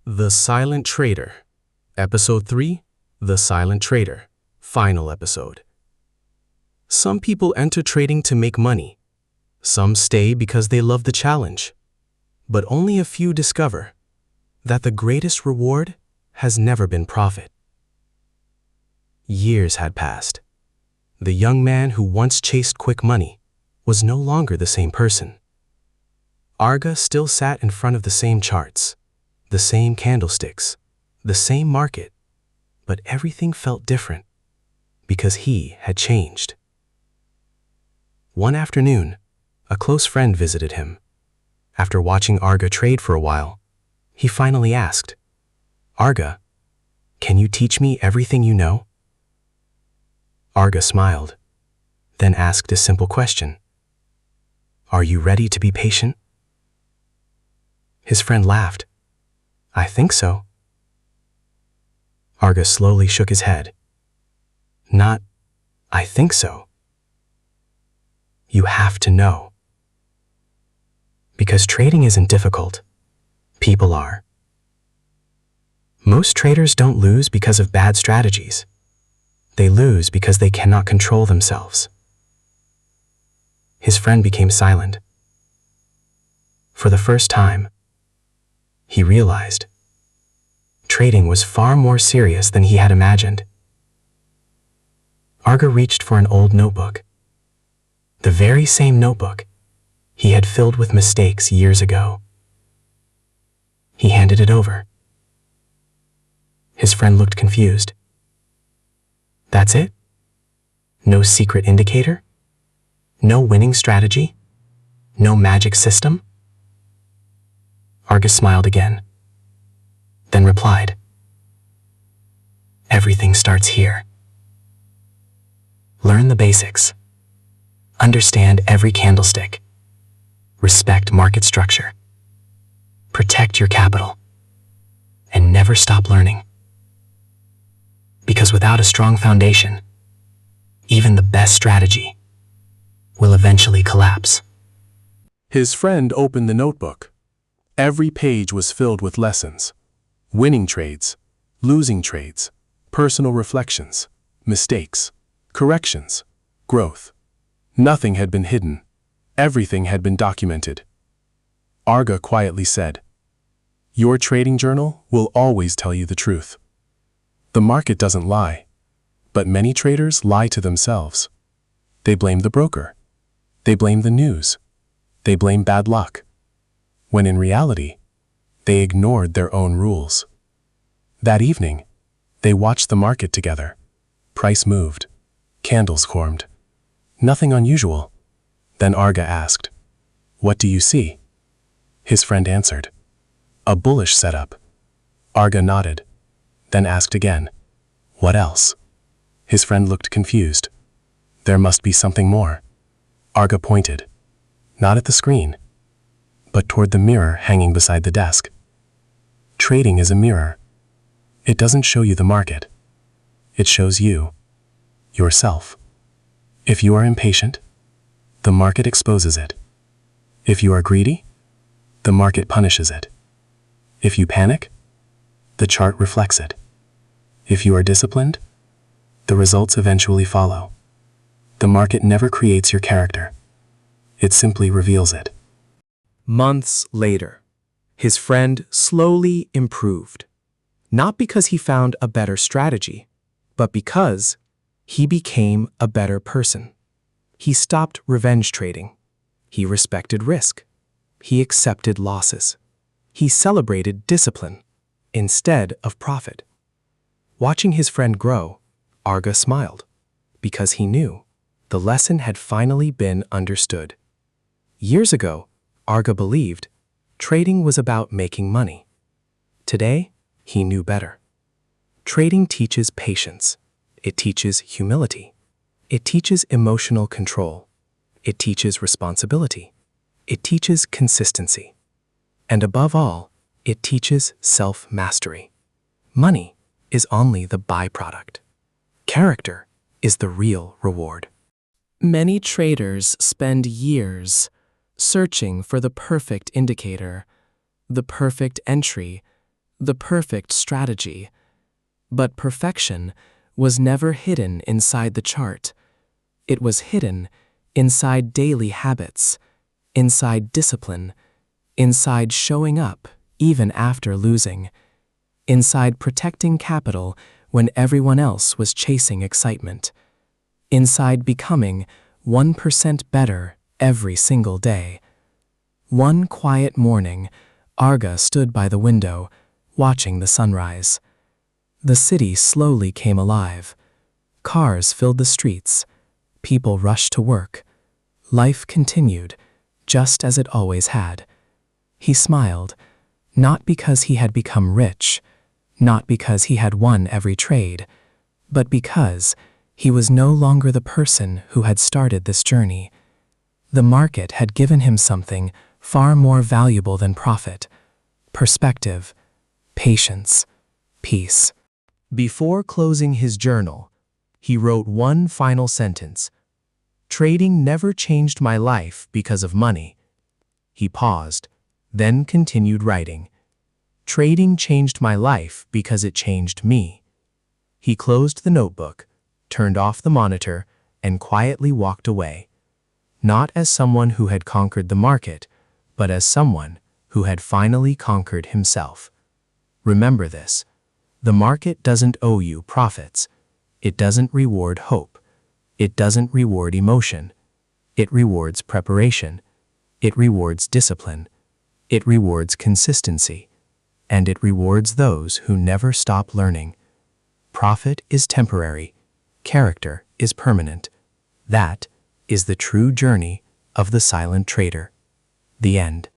The Silent Trader. Episode 3, The Silent Trader. Final episode. Some people enter trading to make money. Some stay because they love the challenge. But only a few discover that the greatest reward has never been profit. Years had passed. The young man who once chased quick money was no longer the same person. Arga still sat in front of the same charts, the same candlesticks, the same market, but everything felt different because he had changed. One afternoon, a close friend visited him. After watching Arga trade for a while, he finally asked, "Arga, can you teach me everything you know?" Arga smiled, then asked a simple question. "Are you ready to be patient?" His friend laughed. "I think so." Arga slowly shook his head. "Not, I think so. You have to know. Because trading isn't difficult. People are. Most traders don't lose because of bad strategies. They lose because they cannot control themselves." His friend became silent. For the first time, he realized trading was far more serious than he had imagined. Arga reached for an old notebook. The very same notebook he had filled with mistakes years ago. He handed it over. His friend looked confused. "That's it? No secret indicator? No winning strategy? No magic system?" Arga smiled again, then replied, "Everything starts here. Learn the basics. Understand every candlestick. Respect market structure. Protect your capital. And never stop learning. Because without a strong foundation, even the best strategy will eventually collapse." His friend opened the notebook. Every page was filled with lessons. Winning trades, losing trades, personal reflections, mistakes, corrections, growth. Nothing had been hidden. Everything had been documented. Arga quietly said, "Your trading journal will always tell you the truth. The market doesn't lie, but many traders lie to themselves. They blame the broker. They blame the news. They blame bad luck. When in reality, they ignored their own rules." That evening, they watched the market together. Price moved. Candles formed. Nothing unusual. Then Arga asked, "What do you see?" His friend answered, "A bullish setup." Arga nodded, then asked again, "What else?" His friend looked confused. "There must be something more." Arga pointed, not at the screen, but toward the mirror hanging beside the desk. Trading is a mirror. It doesn't show you the market. It shows you, yourself. If you are impatient, the market exposes it. If you are greedy, the market punishes it. If you panic, the chart reflects it. If you are disciplined, the results eventually follow. The market never creates your character. It simply reveals it. Months later, his friend slowly improved. Not because he found a better strategy, but because he became a better person. He stopped revenge trading. He respected risk. He accepted losses. He celebrated discipline instead of profit. Watching his friend grow, Arga smiled because he knew the lesson had finally been understood. Years ago, Arga believed trading was about making money. Today, he knew better. Trading teaches patience. It teaches humility. It teaches emotional control. It teaches responsibility. It teaches consistency. And above all, it teaches self-mastery. Money is only the byproduct. Character is the real reward. Many traders spend years searching for the perfect indicator, the perfect entry, the perfect strategy. But perfection was never hidden inside the chart. It was hidden inside daily habits, inside discipline, inside showing up even after losing, inside protecting capital when everyone else was chasing excitement, inside becoming 1% better every single day. One quiet morning, Arga stood by the window, watching the sunrise. The city slowly came alive. Cars filled the streets. People rushed to work. Life continued, just as it always had. He smiled, not because he had become rich, not because he had won every trade, but because he was no longer the person who had started this journey. The market had given him something far more valuable than profit: perspective, patience, peace. Before closing his journal, he wrote one final sentence: "Trading never changed my life because of money." He paused, then continued writing: "Trading changed my life because it changed me." He closed the notebook, turned off the monitor, and quietly walked away. Not as someone who had conquered the market, but as someone who had finally conquered himself. Remember this: the market doesn't owe you profits. It doesn't reward hope. It doesn't reward emotion. It rewards preparation. It rewards discipline. It rewards consistency. And it rewards those who never stop learning. Profit is temporary. Character is permanent. That is the true journey of the silent trader. The end.